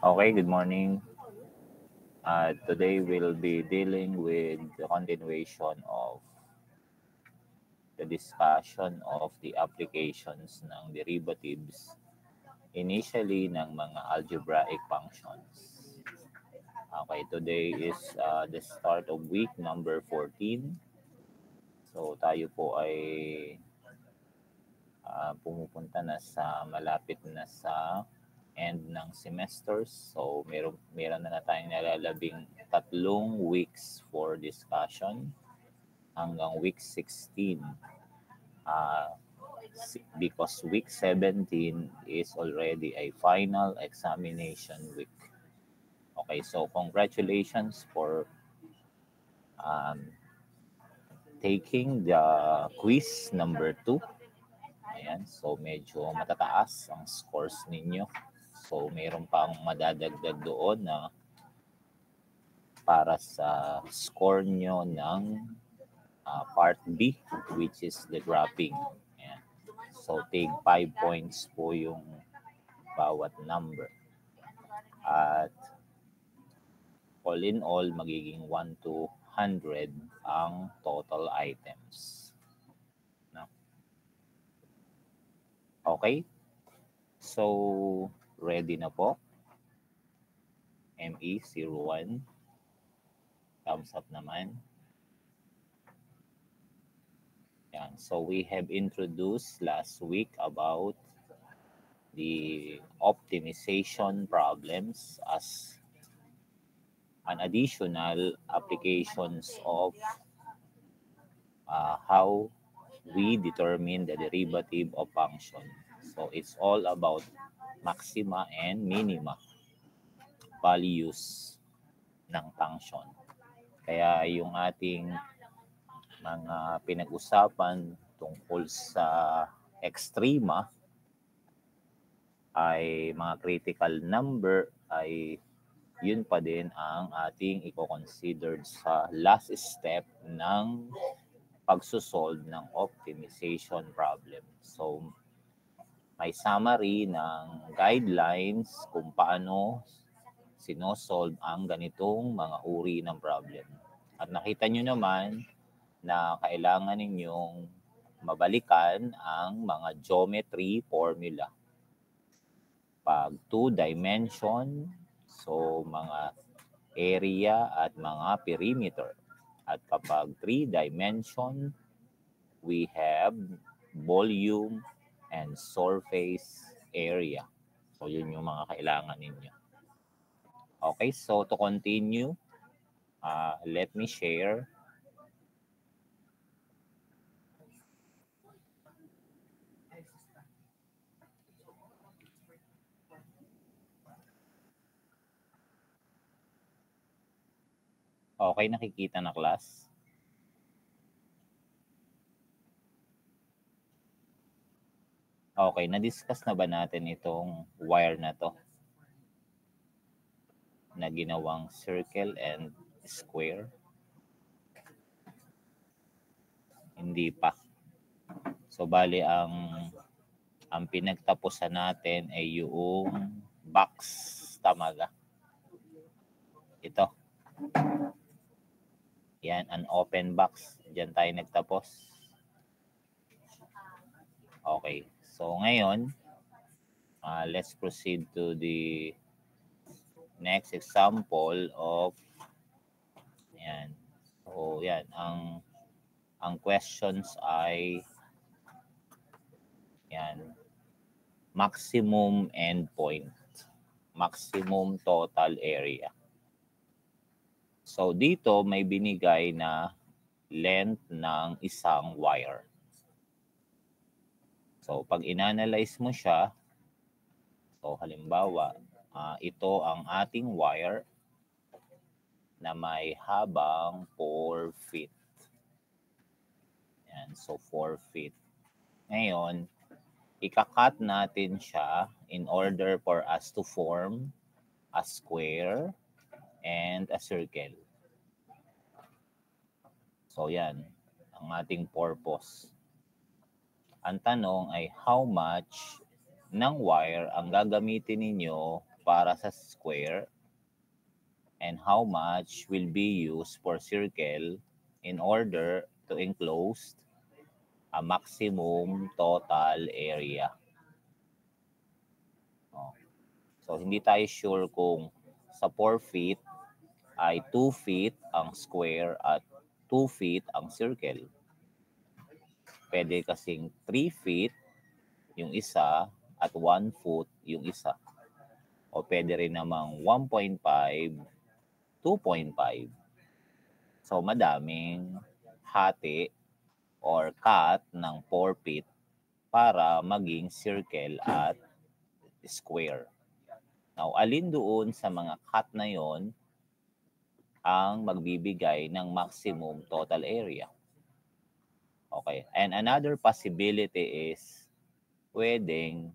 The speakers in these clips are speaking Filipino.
Okay, good morning. Today we'll be dealing with the continuation of the discussion of the applications ng derivatives initially ng mga algebraic functions. Okay, today is the start of week number 14. So tayo po ay pumupunta na sa malapit na sa end ng semesters. So meron na tayong nalalabing 3 weeks for discussion hanggang week 16. Because week 17 is already a final examination week. Okay, so congratulations for taking the quiz number 2. Ayan, so medyo matataas ang scores ninyo. So meron pang madadagdag doon na para sa score nyo ng part B, which is the graphing. Ayan. So take 5 points po yung bawat number. At all in all, magiging 1 to 100 ang total items. No? Okay? So, ready na po? ME01. Thumbs up naman. Yan. So, we have introduced last week about the optimization problems as an additional applications of how we determine the derivative of function. So, it's all about maxima and minima values ng function. Kaya yung ating mga pinag-usapan tungkol sa extrema ay mga critical number ay yun pa din ang ating i-consider sa last step ng pagsosolve ng optimization problem. So, may summary ng guidelines kung paano sinosolve ang ganitong mga uri ng problem. At nakita nyo naman na kailangan ninyong mabalikan ang mga geometry formula. Pag 2-dimension, so mga area at mga perimeter. At kapag 3-dimension, we have volume and surface area. So yun yung mga kailangan ninyo. Okay, so to continue, let me share okay, nakikita na class? Okay, na-discuss na ba natin itong wire na to? Na ginawang circle and square? Hindi pa. So, bali ang pinagtapusan natin ay yung box. Tama ba? Ito. Yan, an open box. Diyan tayo nagtapos. Okay. So, ngayon, let's proceed to the next example of yan. So, yan. Ang questions ay yan. Maximum endpoint. Maximum total area. So, dito may binigay na length ng isang wire. So, pag inanalyze mo siya, so halimbawa, ito ang ating wire na may habang 4 feet. Yan, so 4 feet. Ngayon, ikakat natin siya in order for us to form a square and a circle. So yan, ang ating purpose. Ang tanong ay how much ng wire ang gagamitin ninyo para sa square and how much will be used for circle in order to enclose a maximum total area. So, hindi tayo sure kung sa 4 feet ay 2 feet ang square at 2 feet ang circle. Pwede kasing 3 feet yung isa at 1 foot yung isa. O pwede rin namang 1.5, 2.5. So, madaming hati or cut ng 4 feet para maging circle at square. Now, alin doon sa mga cut na yon ang magbibigay ng maximum total area? Okay. And another possibility is pwedeng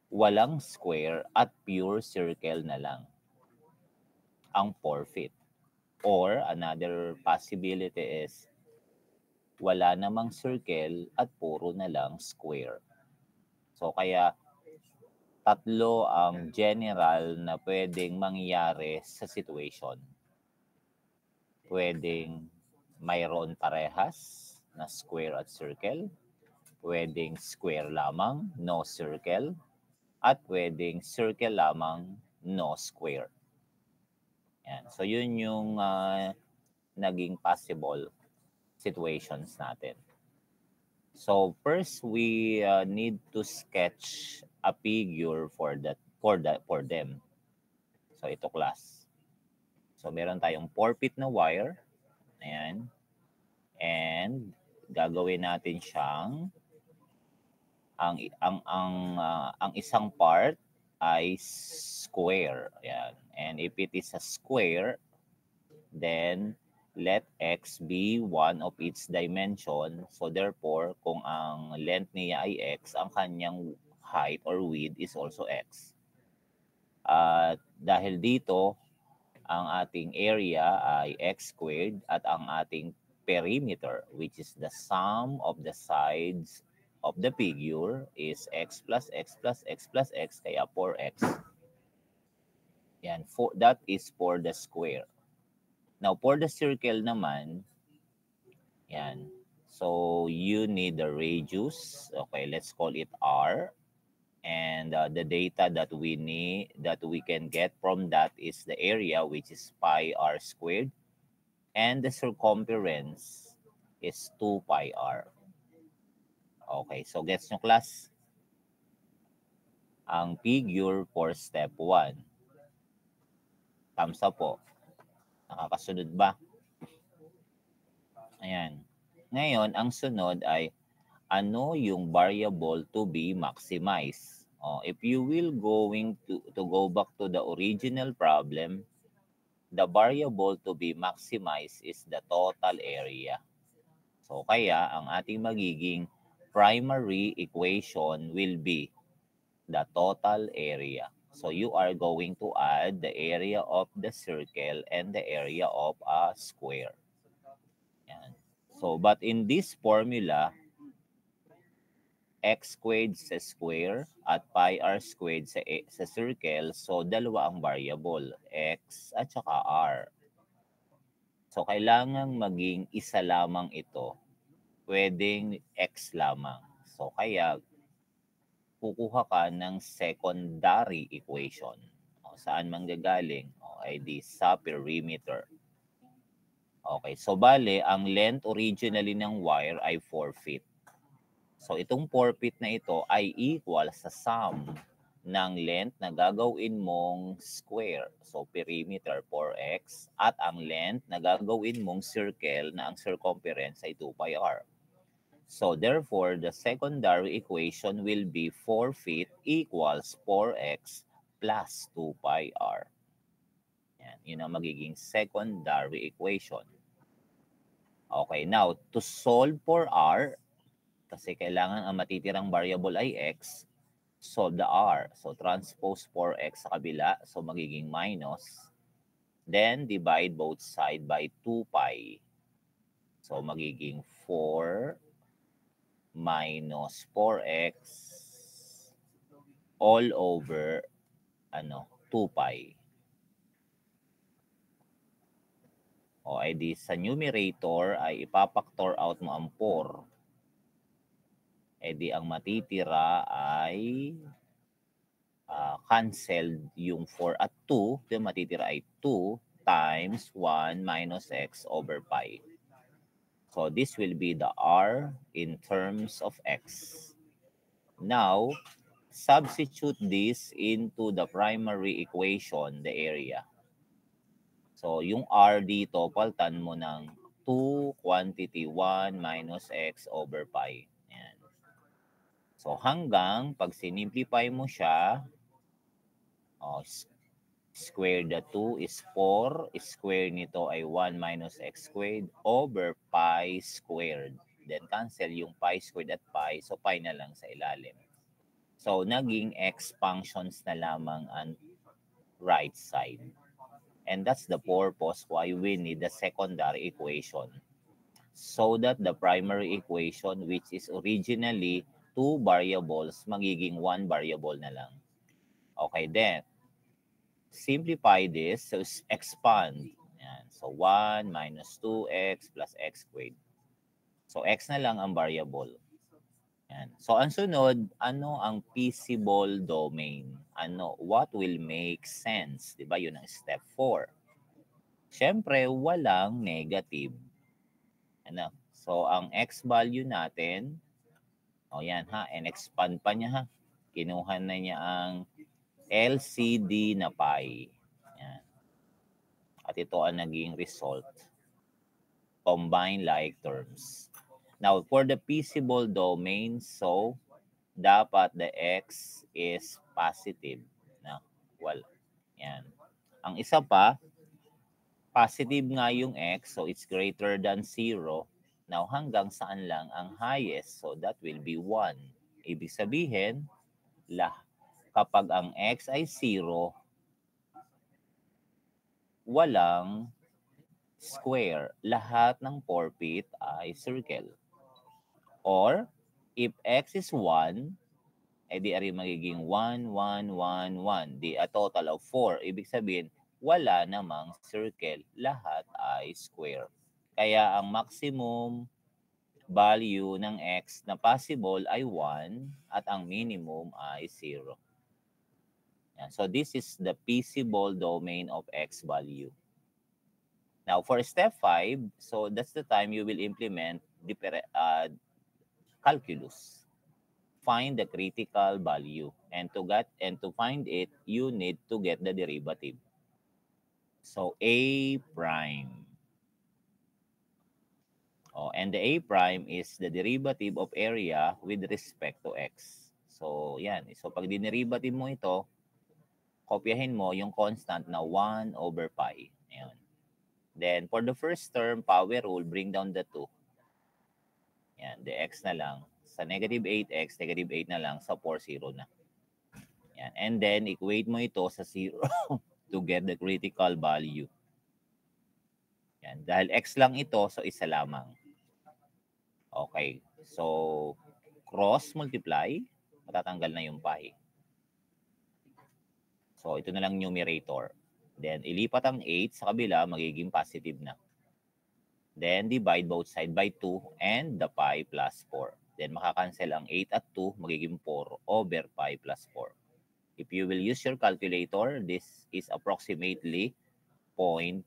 walang square at pure circle na lang ang 4 feet. Or another possibility is wala namang circle at puro na lang square. So kaya tatlo ang general na pwedeng mangyari sa situation. Pwedeng mayroon parehas na square at circle, pwedeng square lamang, no circle, at pwedeng circle lamang, no square. Yan. So yun yung naging possible situations natin. So first we need to sketch a figure for them. So ito class. So meron tayong 4 feet na wire. Ayan. And gagawin natin siyang ang isang part ay square. Ayan. And if it is a square, then let x be one of its dimension. So therefore, kung ang length niya ay x, ang kanyang height or width is also x. At dahil dito, ang ating area ay x squared at ang ating perimeter, which is the sum of the sides of the figure, is x plus x plus x plus x, kaya 4x. Yan, that is for the square. Now, for the circle naman, yan. So, you need the radius. Okay, let's call it r. And the data that we can get from that is the area, which is pi r squared. And the circumference is 2 pi r. Okay, so gets nyo class? Ang figure for step 1. Thumbs up po. Nakakasunod ba? Ayan. Ngayon, ang sunod ay ano yung variable to be maximized. If you will going to go back to the original problem, the variable to be maximized is the total area. So kaya ang ating magiging primary equation will be the total area. So you are going to add the area of the circle and the area of a square. Yan. So but in this formula, x squared sa square at pi r squared sa circle, so dalawa ang variable, x at saka r. So kailangang maging isa lamang ito, pwedeng x lamang. So kaya kukuha ka ng secondary equation. Saan manggagaling? Ay di sa perimeter. Okay, so bale, ang length originally ng wire ay 4 feet. So itong 4 feet na ito ay equal sa sum ng length na gagawin mong square. So perimeter 4x at ang length na gagawin mong circle na ang circumference ay 2 pi r. So therefore, the secondary equation will be 4 feet equals 4x plus 2 pi r. Yan, yun ang magiging secondary equation. Okay, now to solve for r, kasi kailangan ang matitirang variable ay x, solve the r. So transpose 4x sa kabila, so magiging minus. Then divide both side by 2 pi. So magiging 4 minus 4x all over 2 pi. O edi sa numerator ay ipapactor out mo ang 4. Edi ang matitira ay canceled yung 4 at 2. Yung matitira ay 2 times 1 minus x over pi. So this will be the r in terms of x. Now, substitute this into the primary equation, the area. So, yung r dito, paltan mo ng 2 quantity 1 minus x over pi. Ayan. So, hanggang pag sinimplify mo siya, square the 2 is 4, square nito ay 1 minus x squared over pi squared. Then, cancel yung pi squared at pi, so pi na lang sa ilalim. So, naging x functions na lamang ang right side. And that's the purpose why we need the secondary equation. So that the primary equation, which is originally 2 variables, magiging 1 variable na lang. Okay, then, simplify this, so expand. Yan. So, 1 minus 2x plus x squared. So, x na lang ang variable. Yan. So, ang sunod, ano ang feasible domain? What will make sense? Diba? Yun ang step 4. Siyempre, walang negative. So, ang x value natin, yan ha, and expand pa niya ha. Kinuha na niya ang LCD na pi. Yan. At ito ang naging result. Combine like terms. Now, for the feasible domain, so, dapat the x is positive. Yan. Ang isa pa, positive nga yung x, so it's greater than 0. Now, hanggang saan lang ang highest? So, that will be 1. Ibig sabihin, kapag ang x ay 0, walang square. Lahat ng 4 feet ay circle. Or, if x is 1, edi ari magiging 1, 1, 1, 1. Di a total of 4. Ibig sabihin, wala namang circle. Lahat ay square. Kaya ang maximum value ng x na possible ay 1 at ang minimum ay 0. Yan. So this is the feasible domain of x value. Now for step 5, so that's the time you will implement the calculus. Find the critical value, and to find it, you need to get the derivative. So a prime. And the a prime is the derivative of area with respect to x. So yan. So pag dinerivative mo ito, kopyahin mo yung constant na 1 over pi. Ayan. Then for the first term, power rule, bring down the 2. Yan, the x na lang. Sa negative 8x, negative 8 na lang. Sa 4, 0 na. Yan. And then, equate mo ito sa 0 to get the critical value. Yan. Dahil x lang ito, so isa lamang. Okay. So, cross multiply, matatanggal na yung pi. So, ito na lang numerator. Then, ilipat ang 8 sa kabila, magiging positive na. Then, divide both side by 2 and the pi plus 4. Then, makakancel ang 8 at 2, magiging 4 over pi plus 4. If you will use your calculator, this is approximately 0.56.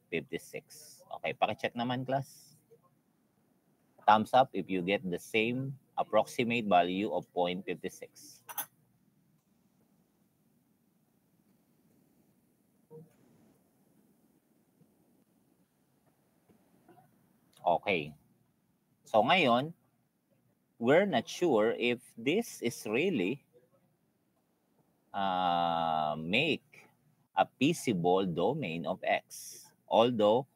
Okay, pakicheck naman, class. Thumbs up if you get the same approximate value of 0.56. Okay. So, ngayon, we're not sure if this is really make a feasible domain of x. Although,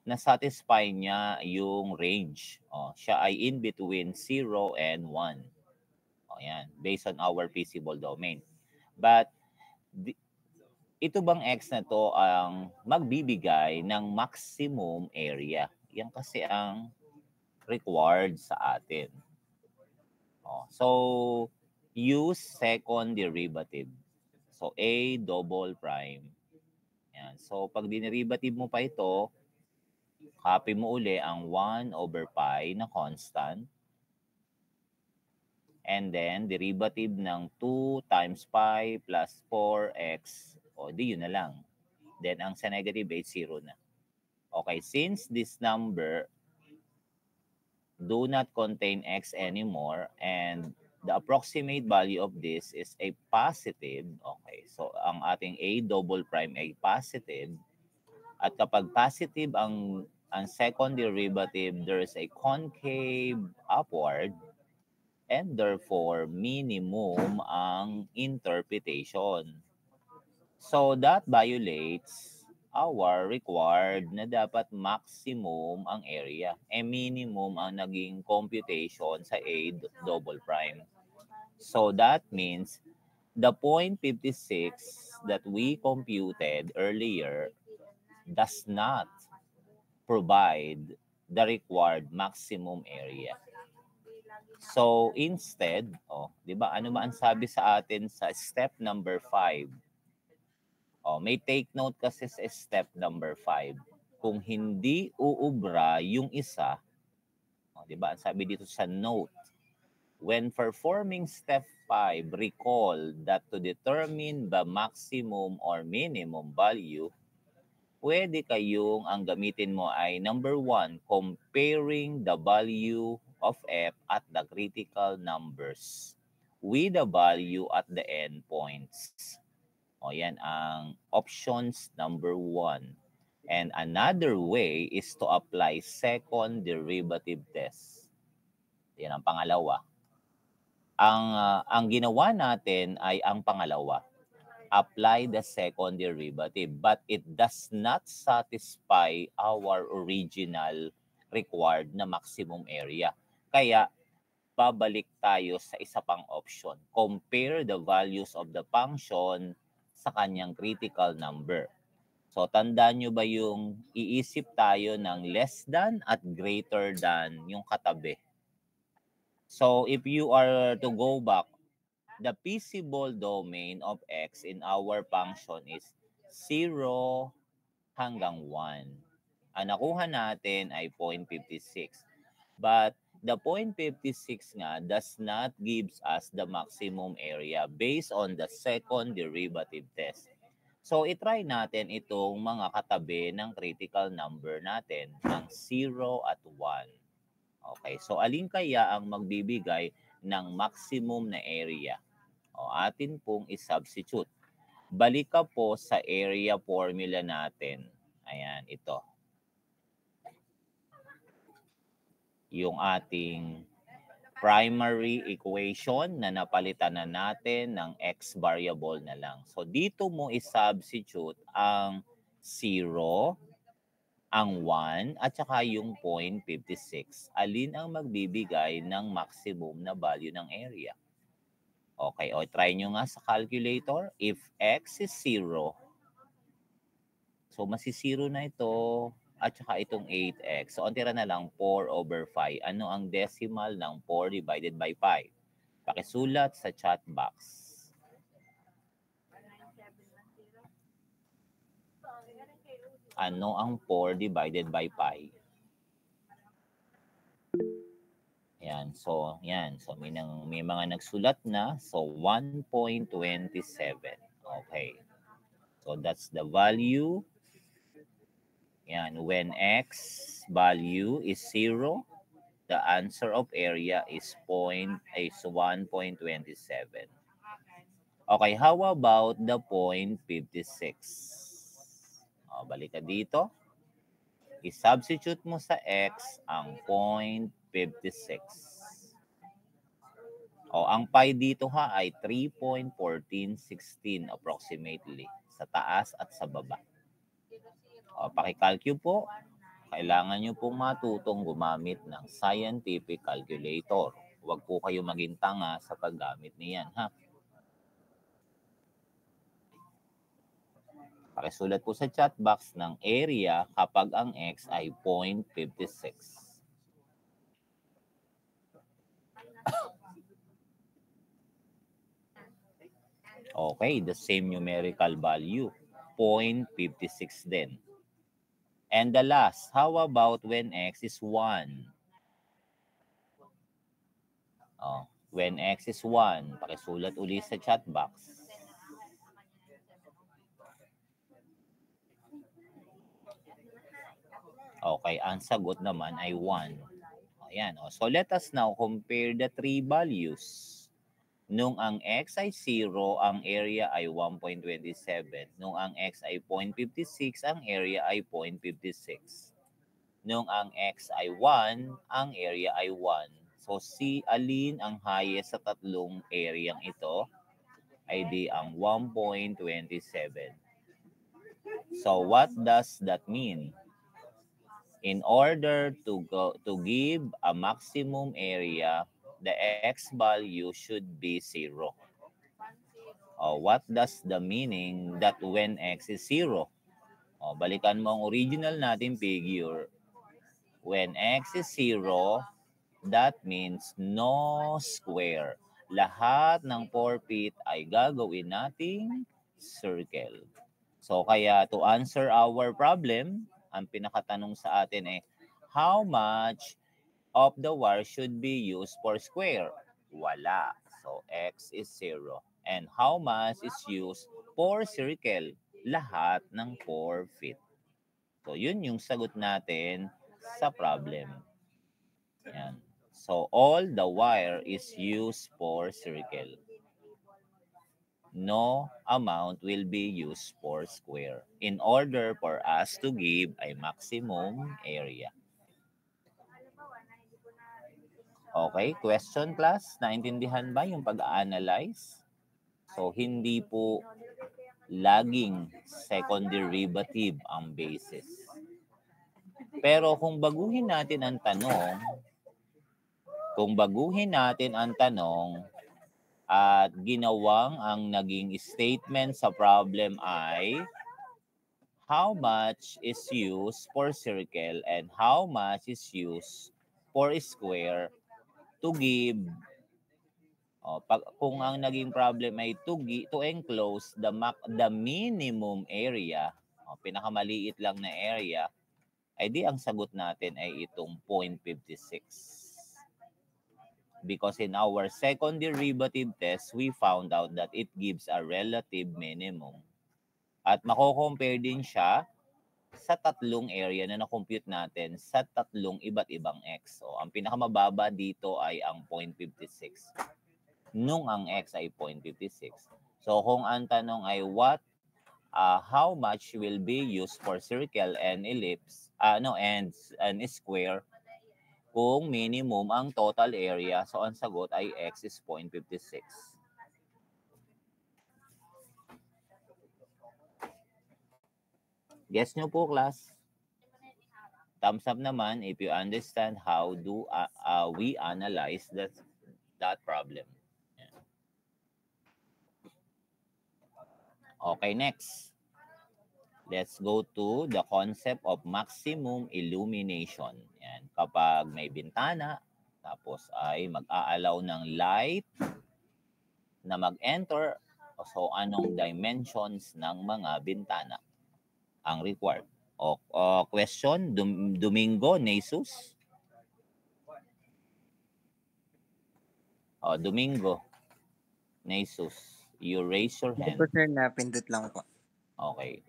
na-satisfy niya yung range. Siya ay in between 0 and 1. Yan, based on our feasible domain. But, ito bang x na to ang magbibigay ng maximum area? Yan kasi ang required sa atin. So, use second derivative. So, A double prime. Yan. So, pag dinerivative mo pa ito, copy mo uli ang 1 over pi na constant. And then, derivative ng 2 times pi plus 4x. O, di yun na lang. Then, ang sa negative 8, 0 na. Okay, since this number do not contain x anymore and the approximate value of this is a positive. Okay, so ang ating A double prime ay positive. At kapag positive ang second derivative, there is a concave upward and therefore minimum ang interpretation. So that violates our required na dapat maximum ang area. Minimum ang naging computation sa A double prime. So that means the 0.56 that we computed earlier does not provide the required maximum area. So instead, di ba ano ba ang sabi sa atin sa step number 5? May take note kasi sa step number 5. Kung hindi uubra yung isa, di ba? Ang sabi dito sa note, when performing step 5, recall that to determine the maximum or minimum value, pwede kayong ang gamitin mo ay number 1, comparing the value of f at the critical numbers with the value at the endpoints. Yan ang options number 1. And another way is to apply second derivative test. Yan ang pangalawa. Ang ginawa natin ay ang pangalawa. Apply the second derivative, but it does not satisfy our original required na maximum area. Kaya, babalik tayo sa isa pang option. Compare the values of the function sa kanyang critical number. So, tandaan nyo ba yung iisip tayo ng less than at greater than yung katabi? So, if you are to go back, the feasible domain of x in our function is 0 hanggang 1. Ang nakuha natin ay 0.56. But the 0.56 nga does not gives us the maximum area based on the second derivative test. So, itry natin itong mga katabi ng critical number natin ng 0 at 1. Okay, so alin kaya ang magbibigay ng maximum na area? Atin pong i-substitute. Balik ka po sa area formula natin. Ayan, ito. Yung ating primary equation na napalitan na natin ng x variable na lang. So, dito mo i-substitute ang 0, ang 1, at saka yung 0.56. Alin ang magbibigay ng maximum na value ng area? Okay, try nyo nga sa calculator. If x is 0, so masi-0 na ito, at saka itong 8x. So, ang tira na lang 4 over 5. Ano ang decimal ng 4 divided by 5? Pakisulat sa chat box. Ano ang 4 divided by 5? Yan. So, yan. So, may mga nagsulat na. So, 1.27. Okay. So, that's the value. Yan. When x value is 0, the answer of area is 1.27. Okay, how about the 0.56? Balik ka dito. I-substitute mo sa x ang 0.56. Ang pi dito ay 3.1416 approximately sa taas at sa baba. Pakikalkyo po. Kailangan nyo pong matutong gumamit ng scientific calculator. Huwag po kayo maging tanga sa paggamit niyan, ha? Pakisulat po sa chat box ng area kapag ang x ay 0.56. Okay, the same numerical value, 0.56 din. And the last, how about when x is 1? Oh, when x is 1, pakisulat uli sa chat box. Okay, ang sagot naman ay 1. Ayan. So let us now compare the three values. Nung ang x ay 0, ang area ay 1.27. Nung ang x ay 0.56, ang area ay 0.56. Nung ang x ay 1, ang area ay 1. So si alin ang highest sa tatlong areang ito? Ay di ang 1.27. So what does that mean? In order to give a maximum area, the x value should be 0. What does the meaning that when x is 0? Balikan mo ang original natin figure. When x is 0, that means no square. Lahat ng 4 feet ay gagawin nating circle. So kaya to answer our problem, ang pinakatanong sa atin ay, how much of the wire should be used for square? Wala. So x is 0. And how much is used for circle? Lahat ng 4 feet. So yun yung sagot natin sa problem. Yan. So all the wire is used for circle. No amount will be used for square in order for us to give a maximum area. Okay, question class, naintindihan ba yung pag-analyze? So hindi po laging second derivative ang basis. Pero kung baguhin natin ang tanong, at ginawang ang naging statement sa problem ay how much is used for circle and how much is used for square to give. Kung ang naging problem ay to enclose the minimum area, pinakamaliit lang na area, ay di ang sagot natin ay itong 0.56. Because in our second derivative test, we found out that it gives a relative minimum. At mako-compare din siya sa tatlong area na na-compute natin sa tatlong iba't ibang x. So, ang pinakamababa dito ay ang 0.56. Nung ang x ay 0.56. So, kung ang tanong ay how much will be used for circle and ellipse, and square, kung minimum ang total area, so ang sagot ay x is 0.56. Guess nyo po, class? Thumbs up naman if you understand how do we analyze that problem. Yeah. Okay, next. Let's go to the concept of maximum illumination. Yan. Kapag may bintana, tapos ay mag-aalaw ng light na mag-enter, so anong dimensions ng mga bintana ang required? Question, Domingo, Jesus? Domingo, Jesus, you raise your hand. Ito, sir, napindot lang po. Okay.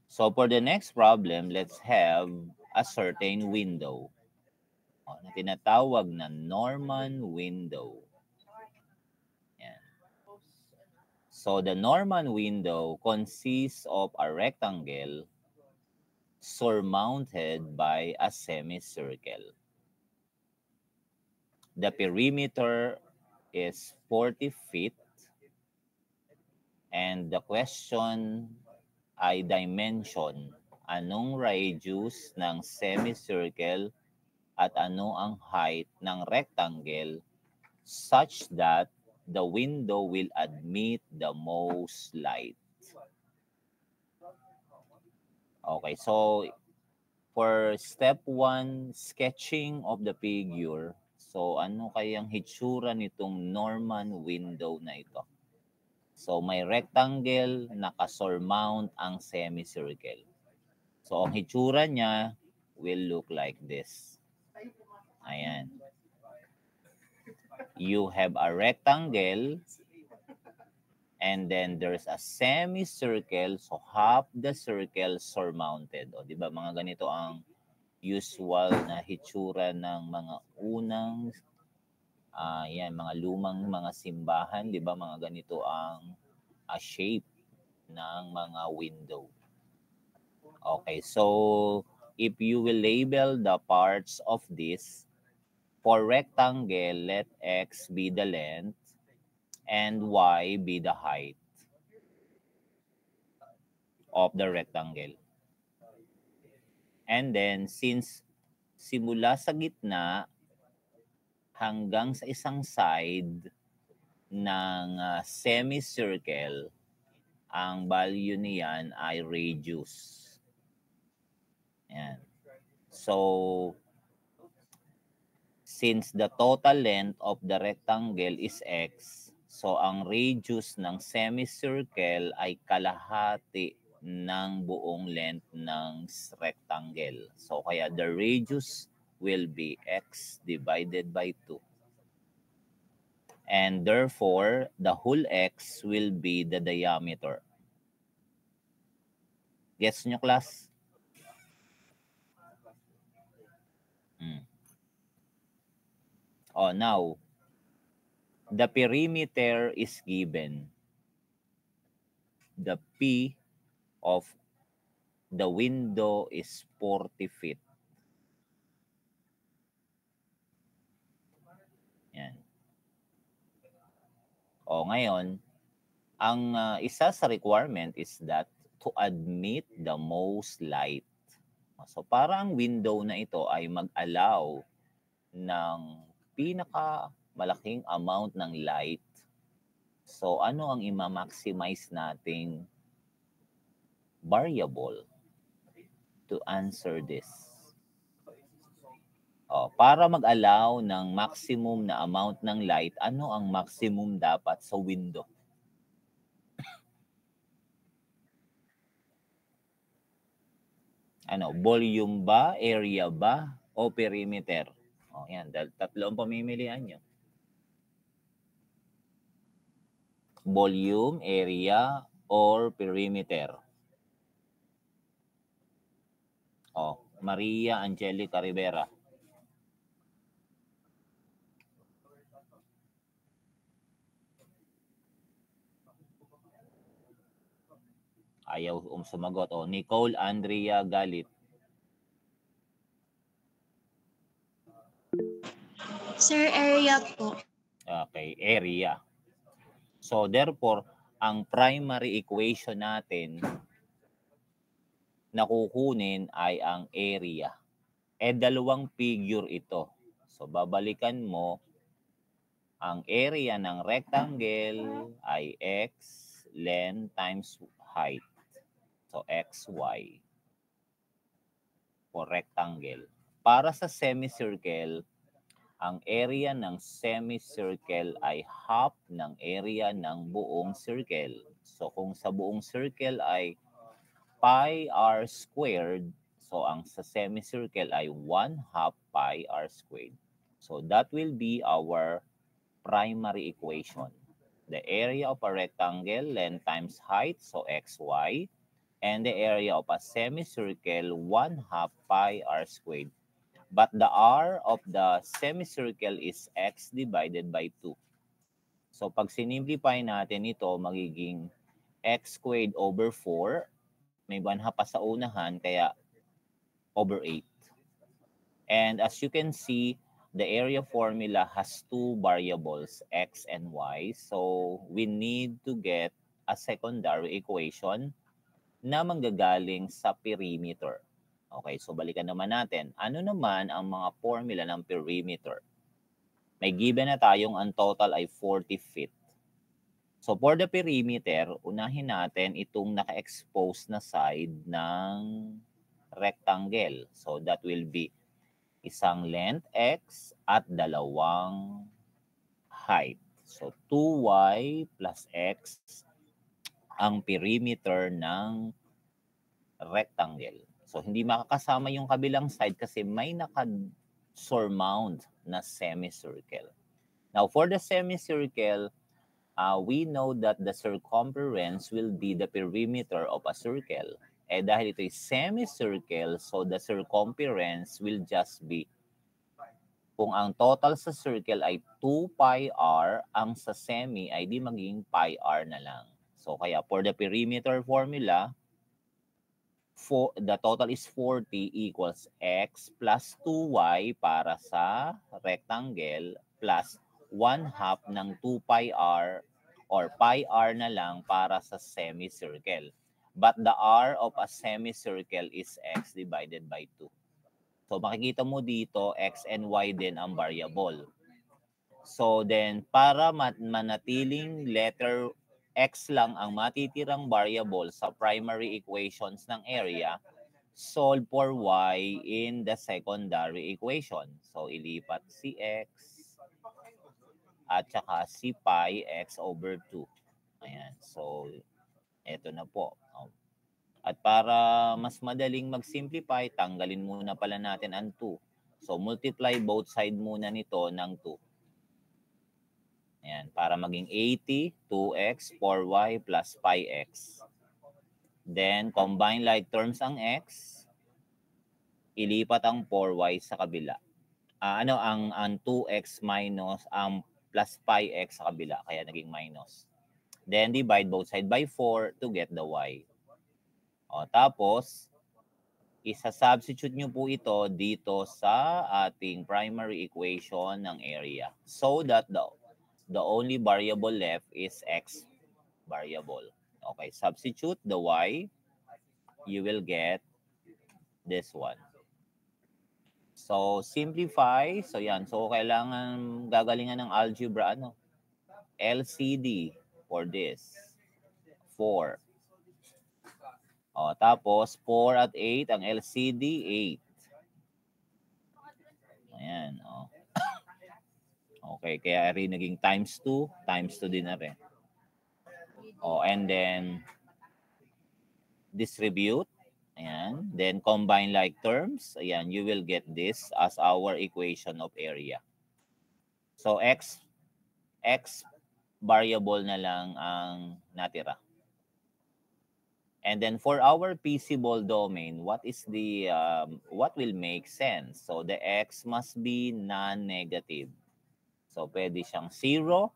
So for the next problem, let's have a certain window na tinatawag na Norman window. Yan. So the Norman window consists of a rectangle surmounted by a semicircle. The perimeter is 40 feet and the question ay dimension. Anong radius ng semicircle at ano ang height ng rectangle such that the window will admit the most light. Okay, so for step 1, sketching of the figure. So ano kayang hitsura nitong Norman window na ito? So may rectangle, nakasurmount ang semicircle. So ang hitsura niya will look like this. Ayan. You have a rectangle and then there's a semicircle, so half the circle surmounted. O, di ba mga ganito ang usual na hitsura ng mga unang yan, mga lumang mga simbahan, di ba? Mga ganito ang shape ng mga window. Okay, so if you will label the parts of this, for rectangle, let x be the length and y be the height of the rectangle. And then, since simula sa gitna hanggang sa isang side ng semicircle, ang value niyan ay radius. Yan. So, since the total length of the rectangle is x, so ang radius ng semicircle ay kalahati ng buong length ng rectangle. So, kaya the radius will be x divided by 2. And therefore, the whole x will be the diameter. Gets nyo, class? Oh, now, the perimeter is given. The P of the window is 40 feet. Yan. O, ngayon, ang isa sa requirement is that to admit the most light. So, para ang window na ito ay mag-allow ng pinakamalaking amount ng light. So, ano ang ima-maximize nating variable to answer this? Para mag-allow ng maximum na amount ng light, ano ang maximum dapat sa window? Ano, volume ba, area ba, o perimeter? Yan, tatlo ang pamimilian nyo. Volume, area, or perimeter. Maria Angelica Rivera. Ayaw sumagot. Nicole Andrea Galit. Sir, area po. Okay, area. So, therefore, ang primary equation natin na kukunin ay ang area. Dalawang figure ito. So, babalikan mo, ang area ng rectangle ay x, length times height. So, xy for rectangle. Para sa semicircle, ang area ng semicircle ay half ng area ng buong circle. So, kung sa buong circle ay pi r squared, so ang sa semicircle ay 1/2 pi r squared. So, that will be our primary equation. The area of a rectangle, length times height, so xy, and the area of a semicircle, 1/2 pi r squared. But the r of the semicircle is x divided by 2. So, pag sinimplify natin ito, magiging x squared over 4. May 1/2 pa sa unahan, kaya over 8. And as you can see, the area formula has two variables, x and y. So, we need to get a secondary equation na manggagaling sa perimeter. Okay, so balikan naman natin. Ano naman ang mga formula ng perimeter? May given na tayong ang total ay 40 feet. So for the perimeter, unahin natin itong naka-expose na side ng rectangle. So that will be isang length x at dalawang height. So 2y plus x ang perimeter ng rectangle. So, hindi makakasama yung kabilang side kasi may naka-surmount na semicircle. Now, for the semicircle, we know that the circumference will be the perimeter of a circle. Eh dahil ito ay semicircle, so the circumference will just be, kung ang total sa circle ay 2 pi r, ang sa semi ay di maging pi r na lang. So kaya for the perimeter formula, the total is 40 equals x plus 2y para sa rectangle plus 1/2 ng 2 pi r or pi r na lang para sa semicircle. But the r of a semicircle is x divided by 2. So makikita mo dito, x and y din ang variable. So then, para manatiling letter x lang ang matitirang variable sa primary equations ng area, solve for y in the secondary equation. So ilipat si x at saka si pi x over 2. Ayan. So, eto na po. At para mas madaling mag-simplify, tanggalin muna pala natin ang 2. So, multiply both side muna nito ng 2. Ayan, para maging 80, 2x, 4y plus pi x. Then, combine like terms ang x. Ilipat ang 4y sa kabila. Ang 2x minus ang plus pi x sa kabila, kaya naging minus. Then, divide both side by 4 to get the y. O, tapos, isa-substitute nyo po ito dito sa ating primary equation ng area so that the only variable left is x variable. Okay, substitute the y, you will get this one. So, simplify. So, yan. So, kailangan gagalingan ng algebra, LCD for this. 4. O, tapos, 4 at 8, ang LCD, 8. Ayan, o. Okay, kaya rin naging times 2 din na rin. O, and then, distribute. Ayan. Then, combine like terms. Ayan, you will get this as our equation of area. So, x variable na lang ang natira. And then for our feasible domain, what will make sense? So the x must be non-negative. So pwede siyang 0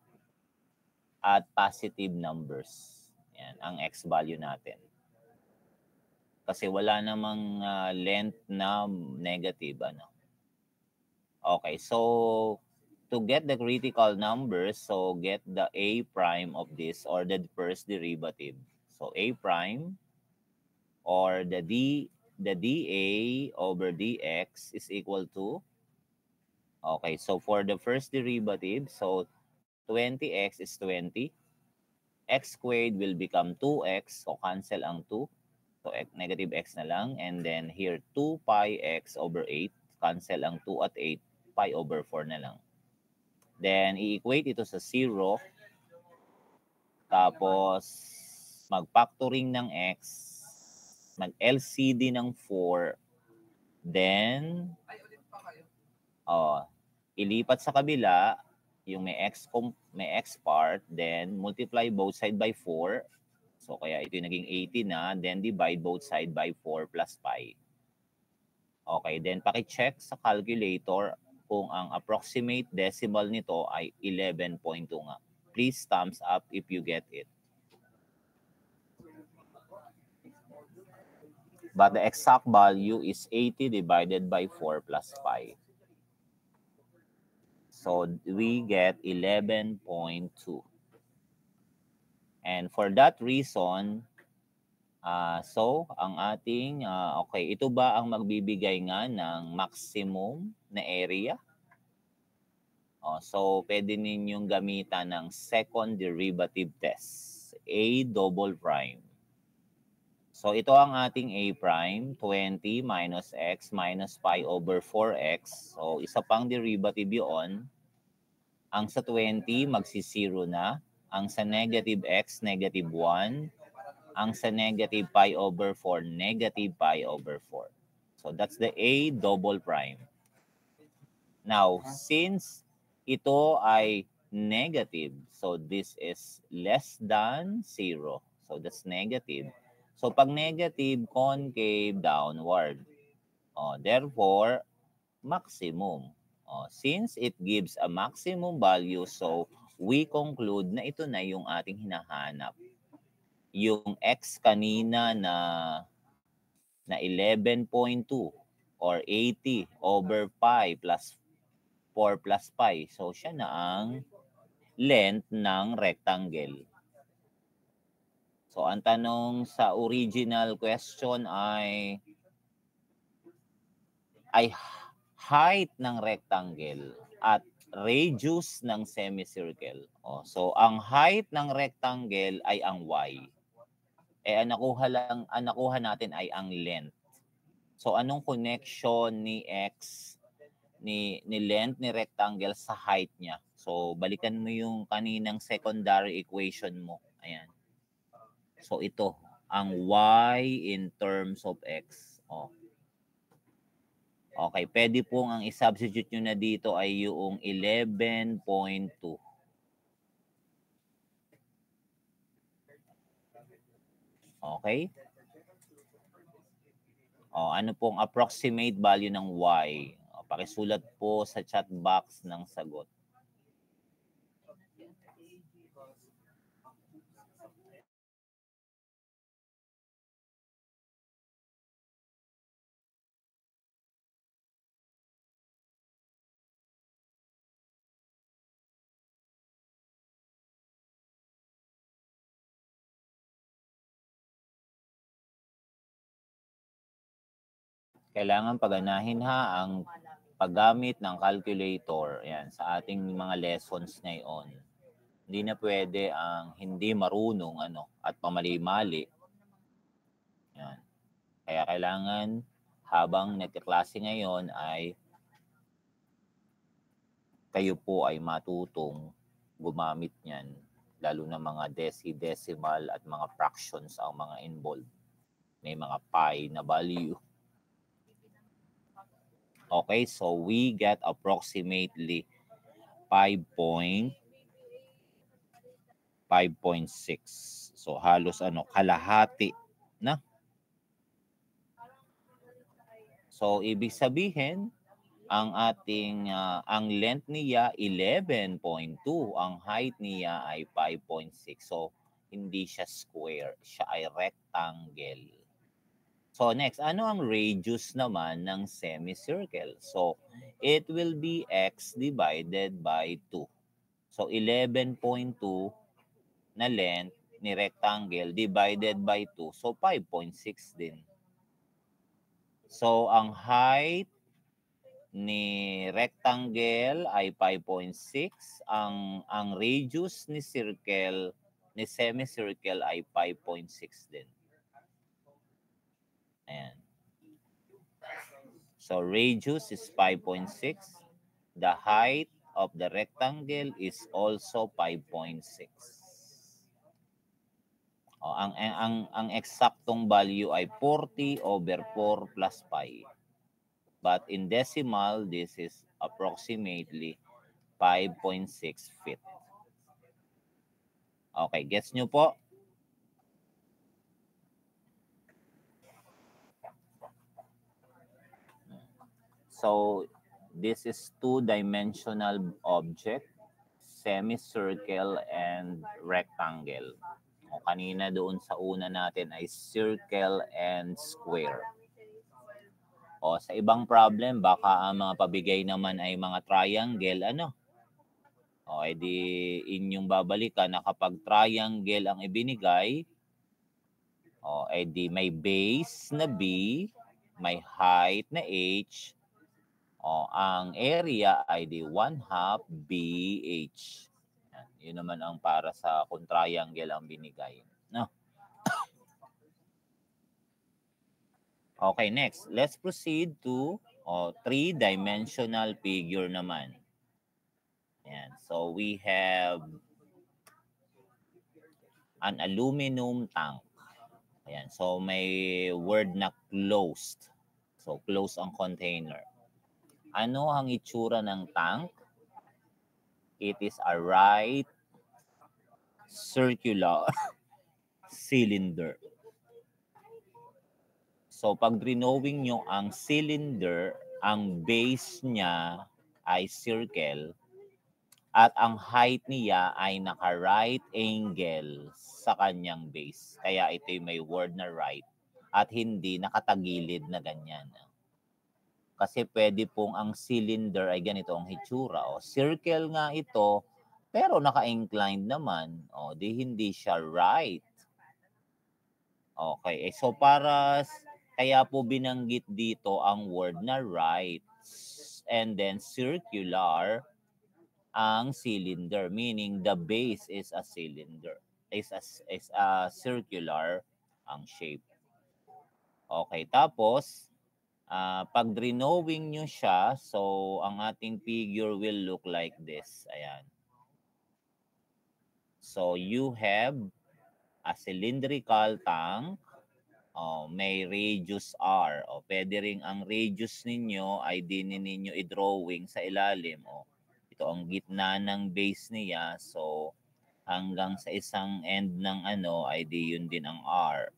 at positive numbers. Yan ang x value natin. Kasi wala namang length na negative. Okay, so to get the critical numbers, so get the a prime of this or the first derivative. So a prime or the dA over dx is equal to, okay, so for the first derivative, so 20x is 20. X squared will become 2x, so cancel ang 2. So negative x na lang. And then here 2 pi x over 8, cancel ang 2 at 8, pi over 4 na lang. Then i-equate ito sa 0. Tapos mag-factoring ng x, mag-LCD ng 4, then ilipat sa kabila yung may x part, then multiply both side by 4. So kaya ito yung naging 80 na, then divide both side by 4 plus pi. Okay, then paki-check sa calculator kung ang approximate decimal nito ay 11.2 nga. Please thumbs up if you get it. But the exact value is 80 divided by 4 plus pi. So we get 11.2. And for that reason, so ang ating, okay, ito ba ang magbibigay nga ng maximum na area? So pwede ninyong gamitan ng second derivative test, a double prime. So ito ang ating a prime, 20 minus x minus pi over 4x. So isa pang derivative yun. Ang sa 20, magsi-0 na. Ang sa negative x, negative 1. Ang sa negative pi over 4, negative pi over 4. So that's the A double prime. Now, since ito ay negative, so this is less than 0. So that's negative. So pag negative, concave downward. Therefore, maximum. Since it gives a maximum value, so we conclude na ito na yung ating hinahanap. Yung x kanina na 11.2 or 80 over pi plus 4 plus pi. So siya na ang length ng rectangle. So ang tanong sa original question ay height ng rectangle at radius ng semicircle. So ang height ng rectangle ay ang y. Ang nakuha natin ay ang length. So anong connection ni x ni length ni rectangle sa height niya? So balikan mo yung kaninang secondary equation mo. Ayan. So ito ang y in terms of x. Okay, pwede pong ang i-substitute nyo na dito ay yung 11.2. Okay? Ano pong approximate value ng y? Pakisulat po sa chat box ng sagot. Kailangan paganahin ang paggamit ng calculator yan, sa ating mga lessons ngayon. Hindi na pwede ang hindi marunong at pamali-mali. Yan. Kaya kailangan habang nagkaklase ngayon ay kayo po ay matutong gumamit niyan, lalo na mga decimal at mga fractions ang mga involved. May mga pi na value. Okay, so we get approximately 5.6. So halos kalahati na. So ibig sabihin, ang ating ang length niya 11.2, ang height niya ay 5.6. So hindi siya square, siya ay rectangle. So next, ano ang radius naman ng semicircle? So it will be x divided by 2. So 11.2 na length ni rectangle divided by 2. So 5.6 din. So ang height ni rectangle ay 5.6, ang radius ni semicircle ay 5.6 din. Ayan. So radius is 5.6. The height of the rectangle is also 5.6. Ang eksaktong value ay 40 over 4 plus pi. But in decimal, this is approximately 5.6 feet. Okay, gets nyo po? So, this is two-dimensional object, semicircle and rectangle. Kanina doon sa una natin ay circle and square. Sa ibang problem, baka ang mga pabigay naman ay mga triangle, edi inyong babalikan na kapag triangle ang ibinigay, edi may base na B, may height na H, ang area ay di 1/2 BH. Yun naman ang para sa kung triangle ang binigay. No? Okay, next. Let's proceed to three-dimensional figure naman. Ayan. So we have an aluminum tank. Ayan. So, may word na closed. So, close ang container. Ano ang itsura ng tank? It is a right circular cylinder. So, pag drawing nyo ang cylinder, ang base niya ay circle at ang height niya ay naka-right angle sa kanyang base. Kaya ito may word na right at hindi nakatagilid na ganyan. Kasi pwede pong ang cylinder ay ganito ang hitsura. O, circle nga ito, pero naka-inclined naman. O, di hindi siya right. Okay. So, kaya po binanggit dito ang word na right. And then, circular ang cylinder. Meaning, the base is a cylinder. Is a circular ang shape. Okay. Tapos, pag drawing nyo siya, so ang ating figure will look like this. Ayan. So you have a cylindrical tank. May radius R. Pwede rin ang radius ninyo ay din ninyo i-drawing sa ilalim. Ito ang gitna ng base niya. So hanggang sa isang end ng ay di yun din ang R.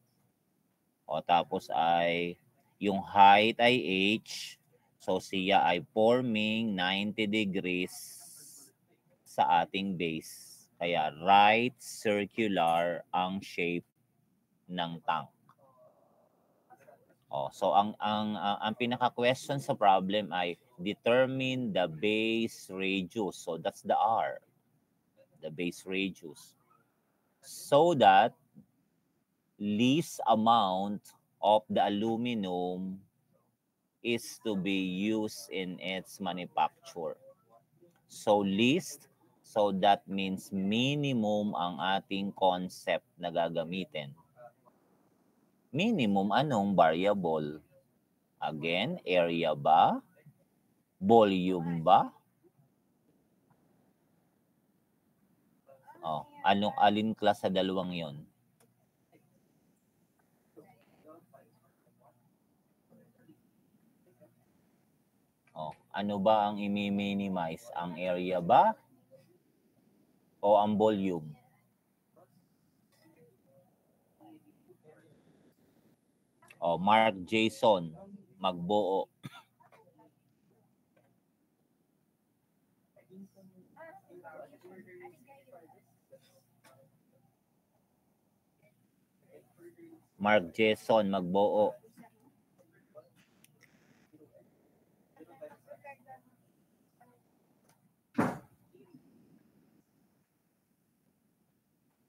Tapos ay yung height ay H. So siya ay forming 90 degrees sa ating base. Kaya right circular ang shape ng tank. So ang pinaka-question sa problem ay determine the base radius. So that's the R. The base radius. So that least amount of the aluminum is to be used in its manufacture. So least, so that means minimum ang ating concept na gagamitin. Minimum anong variable? Again, area ba? Volume ba? Alin class sa dalawang yon? Ano ba ang i-minimize? Ang area ba? O ang volume? Mark Jason, magbuo. Mark Jason, magbuo.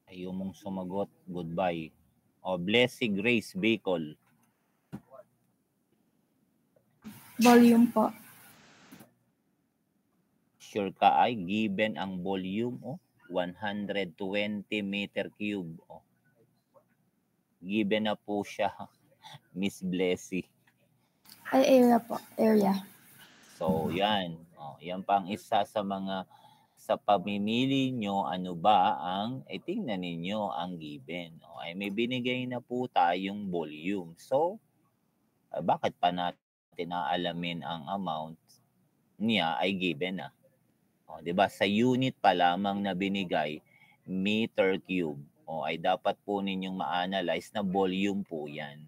Ayaw mong sumagot. Goodbye. Blessing Grace Bicol. Volume po. Sure ka ay given ang volume 120 meter cube. Given na po siya, Miss Blessy. Ay, area po. Area. So, yan. Yan pang isa sa mga sa pamimili nyo, ano ba ang, tingnan ninyo ang given. Ay may binigay na po tayong volume. So, bakit pa natin naalamin ang amount niya ay given na? 'Di ba? Sa unit pa lamang na binigay, meter cube. Ay dapat po ninyong ma-analyze na volume po 'yan.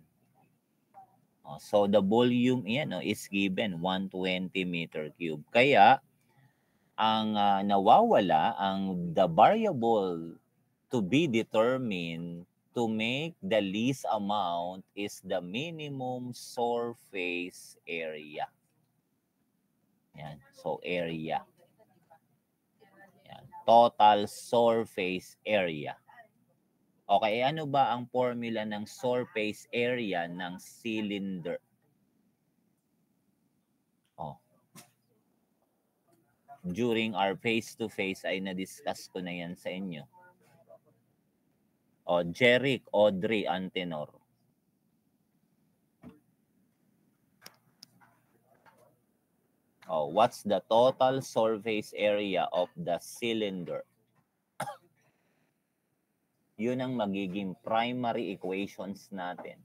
So the volume is given 120 meter cube. Kaya ang nawawala ang the variable to be determined to make the least amount is the minimum surface area. Yan. So area. Yan. Total surface area. Okay, ano ba ang formula ng surface area ng cylinder? During our face-to-face ay na-discuss ko na yan sa inyo. Jeric Audrey Antenor. What's the total surface area of the cylinder? Yun ang magiging primary equations natin.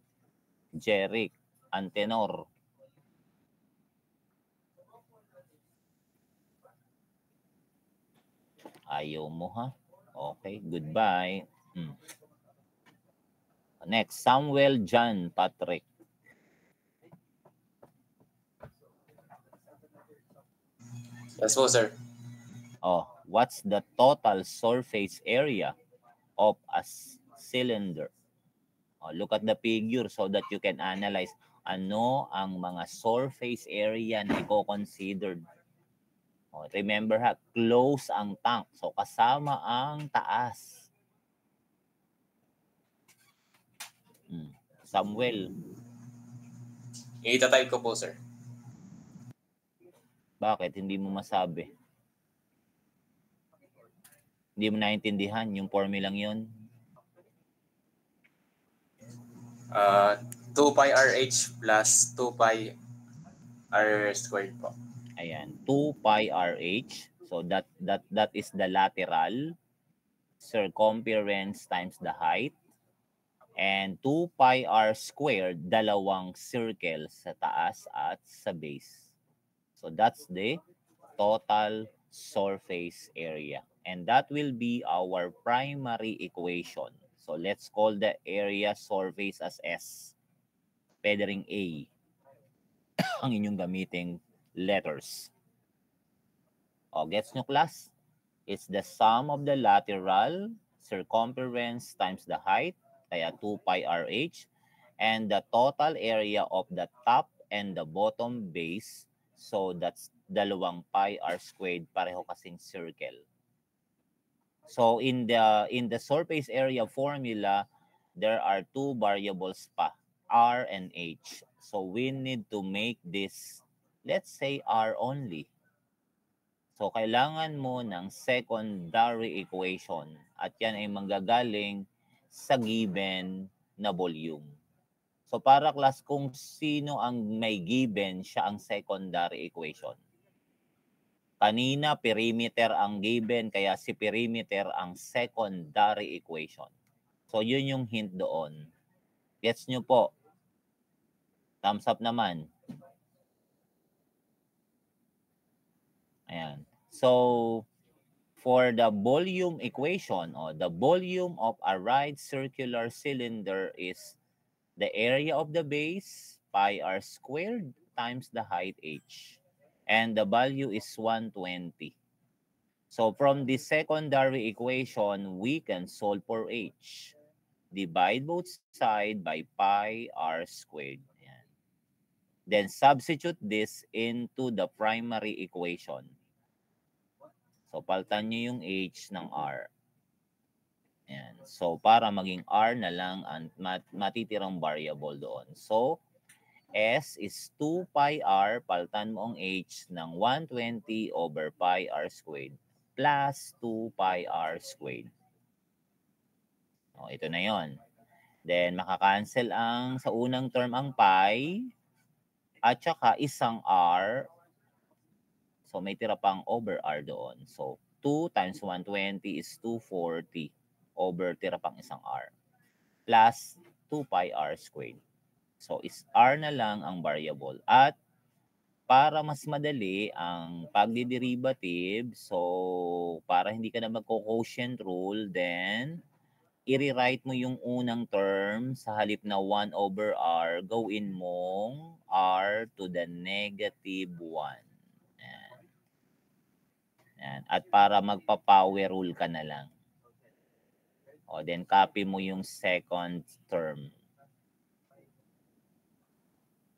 Jeric, Antenor. Ayaw mo ha? Okay, goodbye. Next, Samuel John Patrick. Yes po, sir. Oh, what's the total surface area of a cylinder? Oh, look at the figure so that you can analyze ano ang mga surface area na i-considered. Oh, remember ha, close ang tank. So, kasama ang taas. Samuel. Ita-type ko po, sir. Bakit? Hindi mo masabi. Hindi mo naintindihan yung formulang yun? 2 pi RH plus 2 pi R squared po. Ayan, 2 pi RH. So that is the lateral circumference times the height. And 2 pi R squared, dalawang circle sa taas at sa base. So that's the total surface area. And that will be our primary equation. So let's call the area surface as S. Pwede ring A ang inyong gamiting letters. O, gets nyo class? It's the sum of the lateral circumference times the height, kaya 2 pi RH, and the total area of the top and the bottom base, so that's dalawang pi r squared, pareho kasing circle. So in the surface area formula, there are two variables pa, R and H. So we need to make this, let's say R only. So kailangan mo ng secondary equation at yan ay manggagaling sa given na volume. So para class, kung sino ang may given, siya ang secondary equation. Kanina, perimeter ang given, kaya si perimeter ang secondary equation. So, yun yung hint doon. Gets nyo po? Thumbs up naman. Ayan. So, for the volume equation, the volume of a right circular cylinder is the area of the base, pi r squared, times the height h. And the value is 120. So from the secondary equation, we can solve for h. Divide both sides by pi r squared. Ayan. Then substitute this into the primary equation. So palitan nyo yung h ng r. Ayan. So para maging r na lang ang matitirang variable doon. So S is 2 pi r, palitan mo ang h ng 120 over pi r squared plus 2 pi r squared. O, ito na yon. Then, makakancel ang sa unang term ang pi at saka isang r. So, may tira pang over r doon. So, 2 times 120 is 240 over tira pang isang r plus 2 pi r squared. So, is r na lang ang variable. At para mas madali ang pagdiderivative, so para hindi ka na magko-quotient rule, then i-rewrite mo yung unang term sa halip na 1 over r, gawin mong r to the negative 1. Yan. Yan. At para magpa-power rule ka na lang. O, then copy mo yung second term.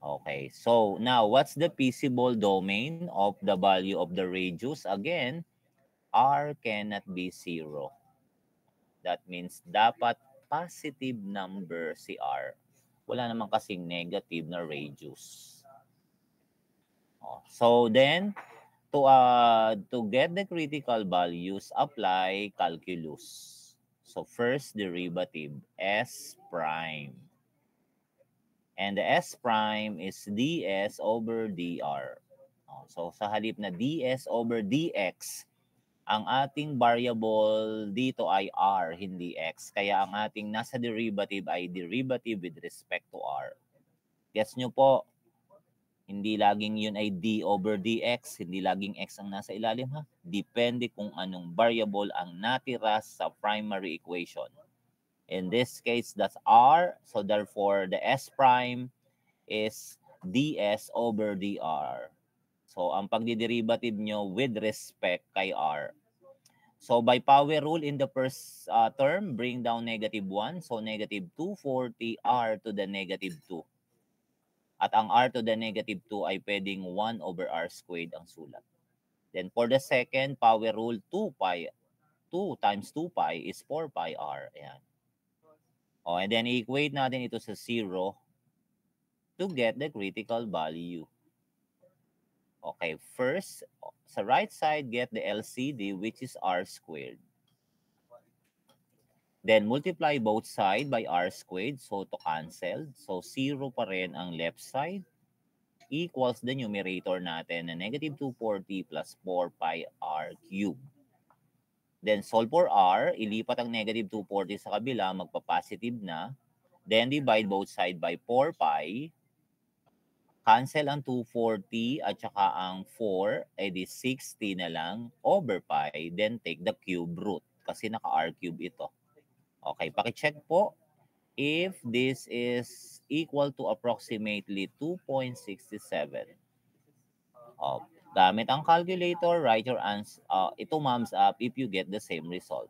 Okay, so now what's the feasible domain of the value of the radius? Again, r cannot be 0. That means dapat positive number si r. Wala naman kasing negative na radius. So then, to get the critical values, apply calculus. So first derivative, s prime. And the s prime is ds over dr. So sa halip na ds over dx, ang ating variable dito ay r, hindi x. Kaya ang ating nasa derivative ay derivative with respect to r. Gets nyo po? Hindi laging yun ay d over dx, hindi laging x ang nasa ilalim ha. Depende kung anong variable ang natira sa primary equation. In this case, that's r. So therefore, the s prime is ds over dr. So ang pagdiderivative nyo with respect kay r. So by power rule in the first term, bring down negative 1. So negative 240 r to the negative 2. At ang r to the negative 2 ay pwedeng 1 over r squared ang sulat. Then for the second power rule, 2 times 2 pi is 4 pi r. Ayan. Oh, and then equate natin ito sa 0 to get the critical value. Okay, first, sa right side, get the LCD, which is r squared. Then multiply both sides by r squared, so to cancel. So 0 pa rin ang left side, equals the numerator natin na negative 240 plus 4 pi r cubed. Then solve for r, ilipat ang negative 240 sa kabila, magpa-positive na. Then divide both sides by 4 pi. Cancel ang 240 at saka ang 4, edi 60 na lang over pi. Then take the cube root kasi naka-r cube ito. Okay, paki-check po if this is equal to approximately 2.67. Gamit ang calculator, write your answer. Ito thumbs up if you get the same result.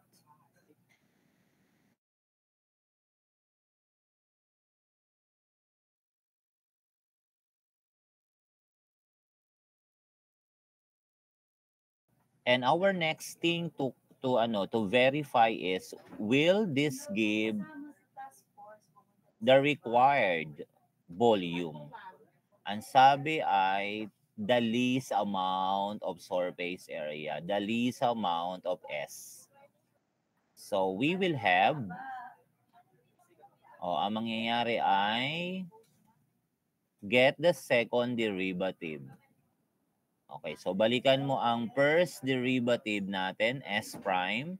And our next thing to verify is, will this give the required volume? Ang sabi ay the least amount of surface area, the least amount of S. So we will have, ang mangyayari ay get the second derivative. Okay, so balikan mo ang first derivative natin, S prime,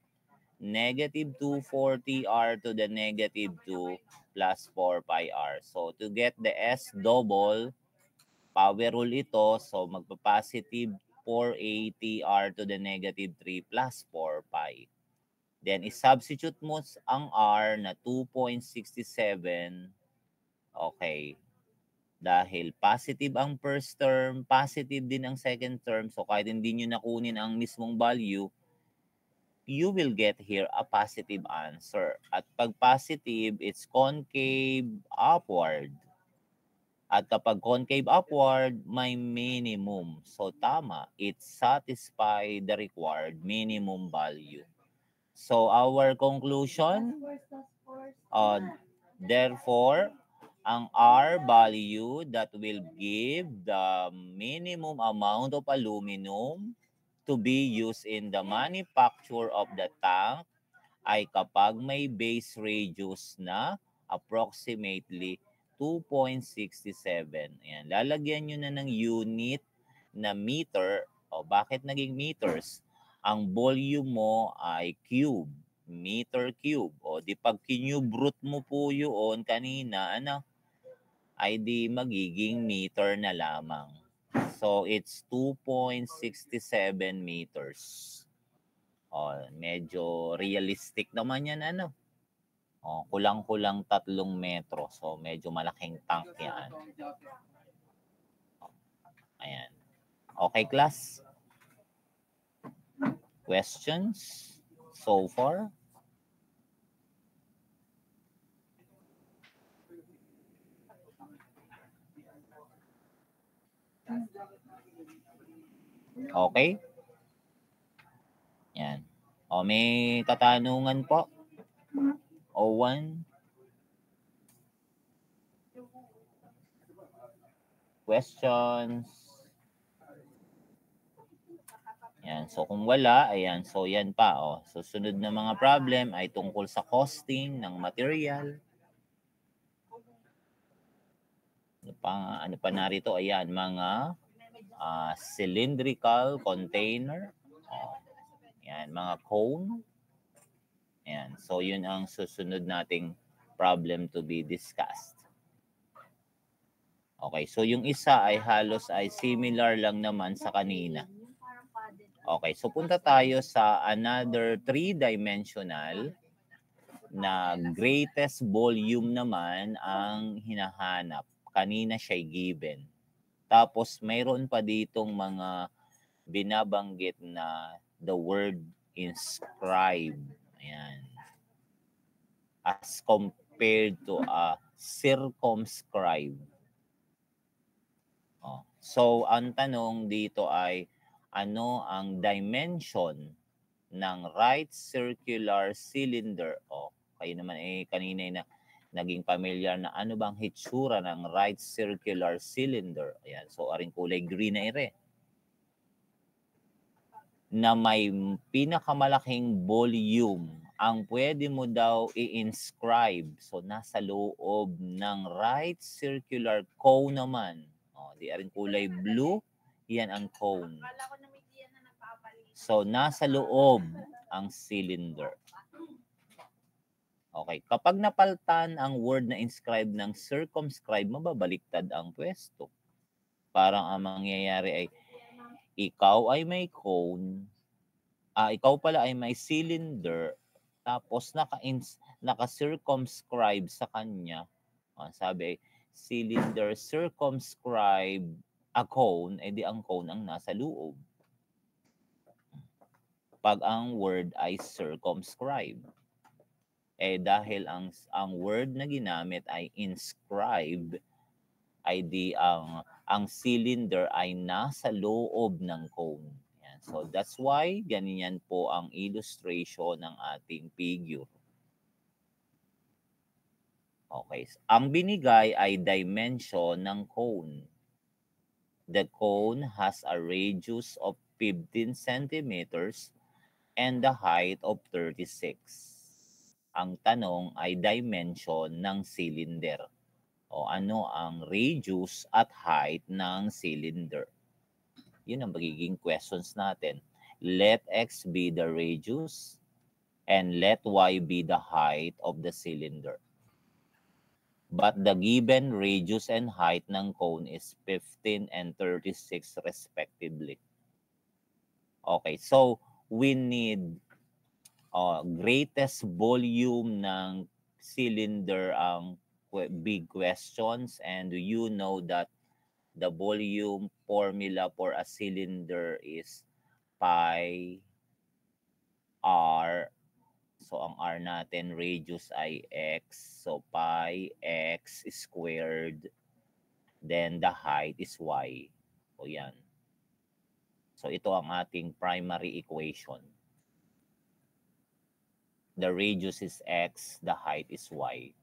negative 240 r to the negative 2 plus 4 pi r. So to get the S double, power rule ito, so magpa-positive 480 r to the negative 3 plus 4 pi. Then i-substitute mo ang r na 2.67. Okay. Dahil positive ang first term, positive din ang second term, so kahit hindi nyo nakunin ang mismong value, you will get here a positive answer. At pag positive, it's concave upward. At kapag concave upward, may minimum. So tama, it satisfies the required minimum value. So our conclusion, therefore, ang R value that will give the minimum amount of aluminum to be used in the manufacture of the tank ay kapag may base radius na approximately 2.67. Ayan, lalagyan nyo na ng unit na meter. O bakit naging meters? Ang volume mo ay cube, meter cube. O di pag kinube root mo po yun kanina, ay di magiging meter na lamang. So it's 2.67 meters. Medyo realistic naman yan, kulang-kulang 3 metro. So medyo malaking tank yan. Ayan. Okay, class? Questions so far? Okay? Yan. May katanungan po? O1? Questions? Yan. So kung wala, ayan. So yan pa. Susunod na mga problem ay tungkol sa costing ng material. Ano pa narito? Ayan, mga cylindrical container. Yan, mga cone. Yan. So, yun ang susunod nating problem to be discussed. Okay, so yung isa ay halos ay similar lang naman sa kanina. Okay, so punta tayo sa another three-dimensional na greatest volume naman ang hinahanap. Kanina siya'y given. Tapos mayroon pa ditong mga binabanggit na the word inscribe. Ayan. As compared to a circumscribe. So, ang tanong dito ay, ano ang dimension ng right circular cylinder? Kayo naman kanina na naging familiar na ano bang hitsura ng right circular cylinder. Ayan, so aring kulay green na ire. Na may pinakamalaking volume ang pwede mo daw i-inscribe. So, nasa loob ng right circular cone naman. Di aring kulay blue, yan ang cone. So, nasa loob ang cylinder. Okay, kapag napaltan ang word na inscribe ng circumscribe, mababaliktad ang pwesto. Parang ang mangyayari ay, ikaw ay may cone, ikaw pala ay may cylinder, tapos naka-circumscribe sa kanya. Sabi ay, cylinder circumscribe a cone, edi ang cone ang nasa loob. Pag ang word ay circumscribe. Dahil ang word na ginamit ay inscribe, ay di ang cylinder ay nasa loob ng cone. Yan. So that's why ganyan po ang illustration ng ating figure. Okay. Ang binigay ay dimension ng cone. The cone has a radius of 15 centimeters and the height of 36. Ang tanong ay dimension ng cylinder. Ano ang radius at height ng cylinder? Yun ang magiging questions natin. Let x be the radius and let y be the height of the cylinder. But the given radius and height ng cone is 15 and 36 respectively. Okay, so we need greatest volume ng cylinder ang big questions, and you know that the volume formula for a cylinder is pi r. So, ang r natin, radius ay x. So, pi x squared. Then, the height is y. O, yan. So, ito ang ating primary equation. The radius is x, the height is y.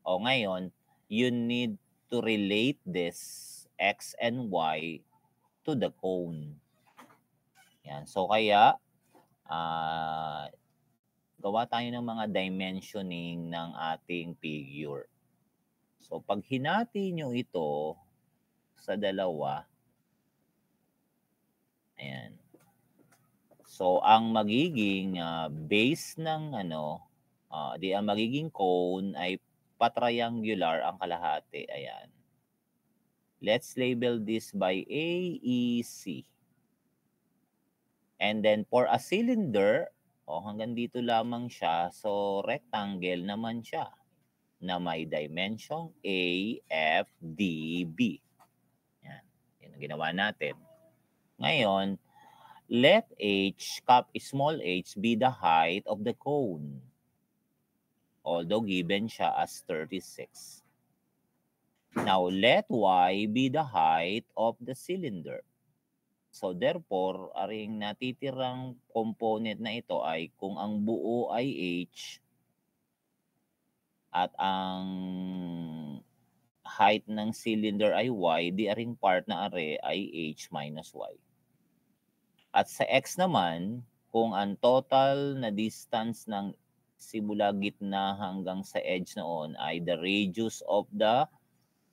Ngayon, you need to relate this x and y to the cone. Yan. So, kaya, gawa tayo ng mga dimensioning ng ating figure. So, pag hinati nyo ito sa dalawa, ayan. So, ang magiging base ng ang magiging cone ay patriangular ang kalahati. Ayan. Let's label this by AEC. And then, for a cylinder, hanggang dito lamang siya. So, rectangle naman siya na may dimension A, F, D, B. Yan. Yan ang ginawa natin. Ngayon, let h, small h, be the height of the cone. Although given siya as 36. Now, let y be the height of the cylinder. So therefore, aring natitirang component na ito ay kung ang buo ay h at ang height ng cylinder ay y, di aring part na are ay h minus y. At sa x naman, kung ang total na distance ng simula gitna hanggang sa edge noon ay the radius of the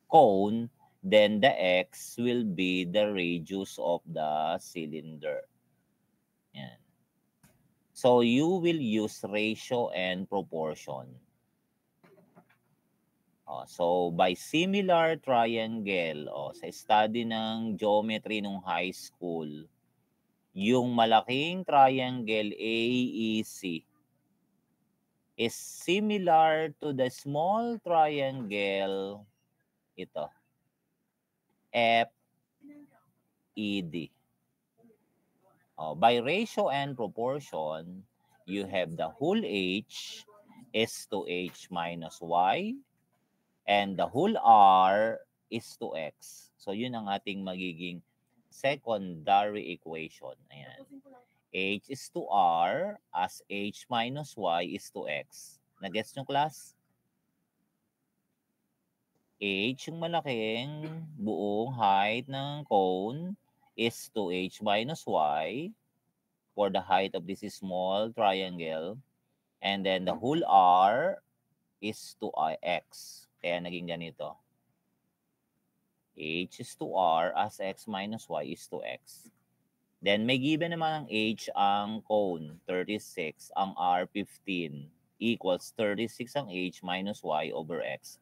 cone, then the x will be the radius of the cylinder. Yan. So you will use ratio and proportion. So by similar triangle, sa study ng geometry nung high school, yung malaking triangle AEC is similar to the small triangle, ito, FED. By ratio and proportion, you have the whole H is to H minus Y and the whole R is to X. So yun ang ating magiging secondary equation. Ayan. H is to R as H minus Y is to X. Nag-gets nyo, class? H, yung malaking buong height ng cone, is to H minus Y for the height of this small triangle. And then the whole R is to X. Kaya naging ganito. H is to R as X minus Y is to X. Then may given naman ang H ang cone, 36, ang R, 15, equals 36 ang H minus Y over X.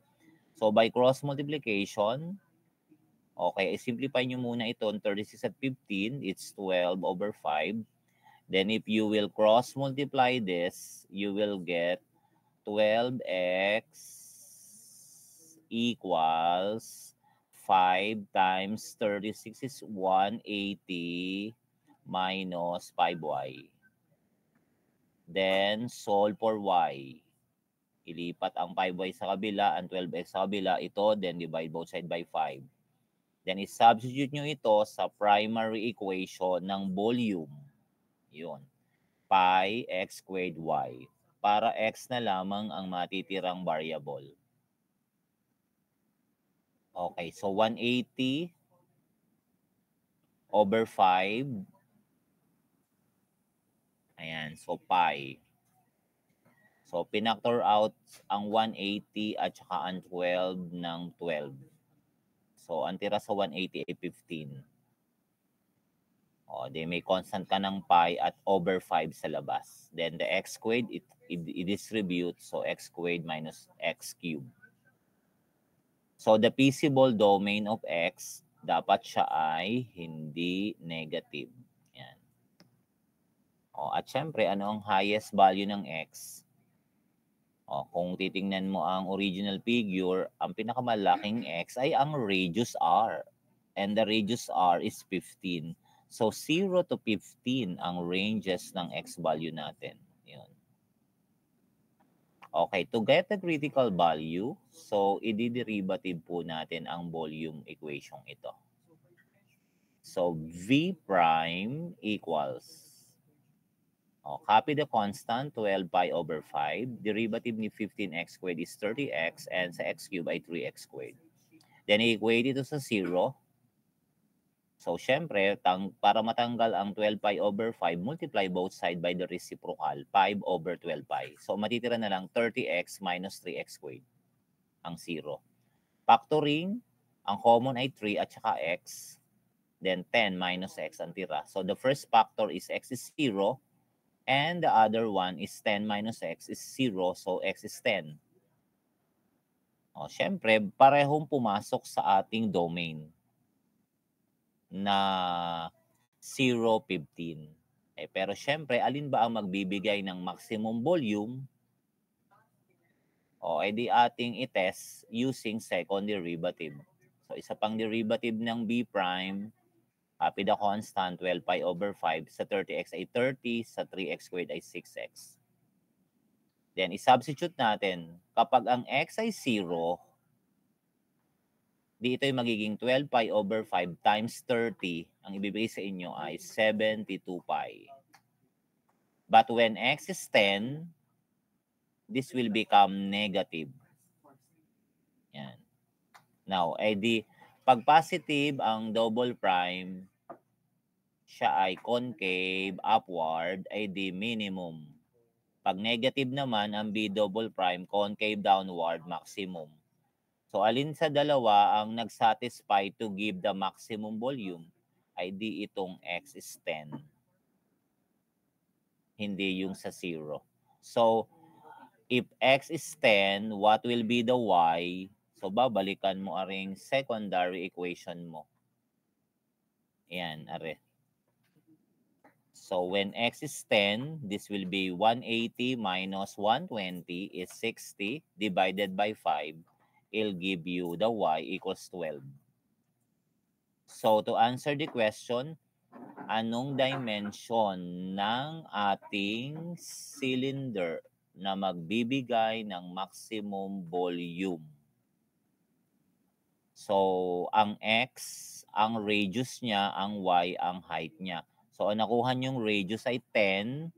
So by cross multiplication, okay, simplify nyo muna ito, 36 at 15, it's 12 over 5. Then if you will cross multiply this, you will get 12x equals 5 times 36 is 180 minus 5y. Then solve for y. Ilipat ang 5y sa kabila, ang 12x sa kabila, ito, then divide both side by 5. Then i-substitute nyo ito sa primary equation ng volume. Yun. Pi x squared y. Para x na lamang ang matitirang variable. Okay, so 180 over 5. Ayan, so pi. So pinactor out ang 180 at saka ang 12 ng 12. So ang tira sa 180 ay 15. Di may constant ka ng pi at over 5 sa labas. Then the x squared, i-distribute. So x squared minus x cubed. So the feasible domain of x, dapat siya ay hindi negative. Yan. At syempre, ano ang highest value ng x? Kung titingnan mo ang original figure, ang pinakamalaking x ay ang radius r. And the radius r is 15. So 0 to 15 ang ranges ng x value natin. Yun. Okay, to get the critical value, so i-derivative po natin ang volume equation ito. So V prime equals, copy the constant, 12 pi over 5. Derivative ni 15x squared is 30x and sa x cubed ay 3x squared. Then i-equate ito sa 0. So, syempre, para matanggal ang 12 pi over 5, multiply both side by the reciprocal, 5 over 12 pi. So, matitira na lang 30x minus 3x squared, ang 0. Factoring, ang common ay 3 at saka x. Then, 10 minus x ang tira. So, the first factor is x is 0. And the other one is 10 minus x is 0. So, x is 10. Syempre, parehong pumasok sa ating domain na 0, 15. Pero syempre, alin ba ang magbibigay ng maximum volume? Di ating i-test using second derivative. So, isa pang derivative ng b prime, copy the constant, 12 pi over 5. Sa 30x ay 30, sa 3x squared ay 6x. Then, i-substitute natin. Kapag ang x ay 0, dito ay magiging 12 pi over 5 times 30. Ang ibibigay sa inyo ay 72 pi. But when x is 10, this will become negative. Yan. Now, pag positive ang double prime, siya ay concave upward, ay di minimum. Pag negative naman, ang b double prime, concave downward, maximum. So, alin sa dalawa ang nag-satisfy to give the maximum volume? Ay di itong x is 10. hindi yung sa 0. So, if x is 10, what will be the y? So, babalikan mo aring secondary equation mo. Ayan, are. So, when x is 10, this will be 180 minus 120 is 60 divided by 5. It'll give you the y equals 12. So, to answer the question, anong dimension ng ating cylinder na magbibigay ng maximum volume? So, ang x, ang radius niya, ang y, ang height niya. So, ang nakuha niyong radius ay 10,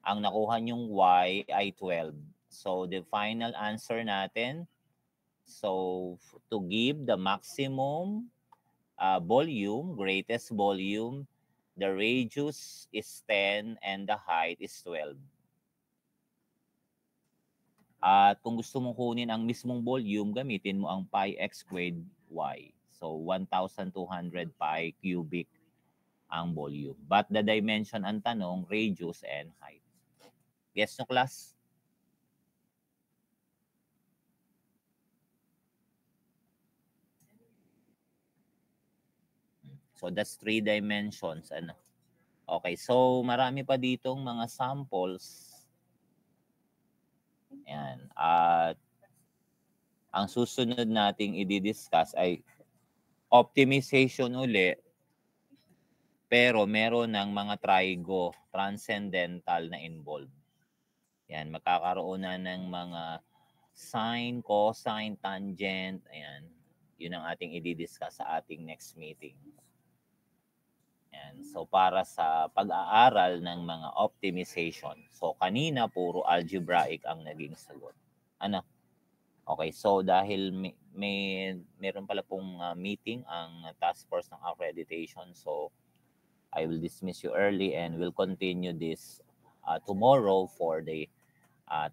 ang nakuha niyong y ay 12. So, the final answer natin, so, to give the maximum volume, greatest volume, the radius is 10 and the height is 12. At kung gusto mong kunin ang mismong volume, gamitin mo ang pi x squared y. So, 1,200 pi cubic ang volume. But the dimension ang tanong, radius and height. Yes, no class? So, that's 3 dimensions. Ano? Okay, so marami pa ditong mga samples. Ayan. At ang susunod nating i-discuss ay optimization uli. Pero meron ng mga trigo, transcendental na involved. Yan, magkakaroon na ng mga sine, cosine, tangent. Ayan, yun ang ating i-discuss sa ating next meeting. Yan. So, para sa pag-aaral ng mga optimization. So, kanina puro algebraic ang naging sagot. Ano? Okay, so dahil meron pala pong meeting ang task force ng accreditation. So, I will dismiss you early and we'll continue this tomorrow for the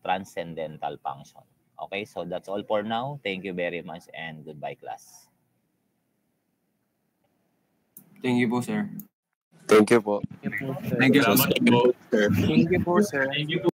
transcendental function. Okay, so that's all for now. Thank you very much and goodbye, class. Thank you po, sir. Thank you po. Thank you, Salamat po. Thank you po, sir. Thank you po.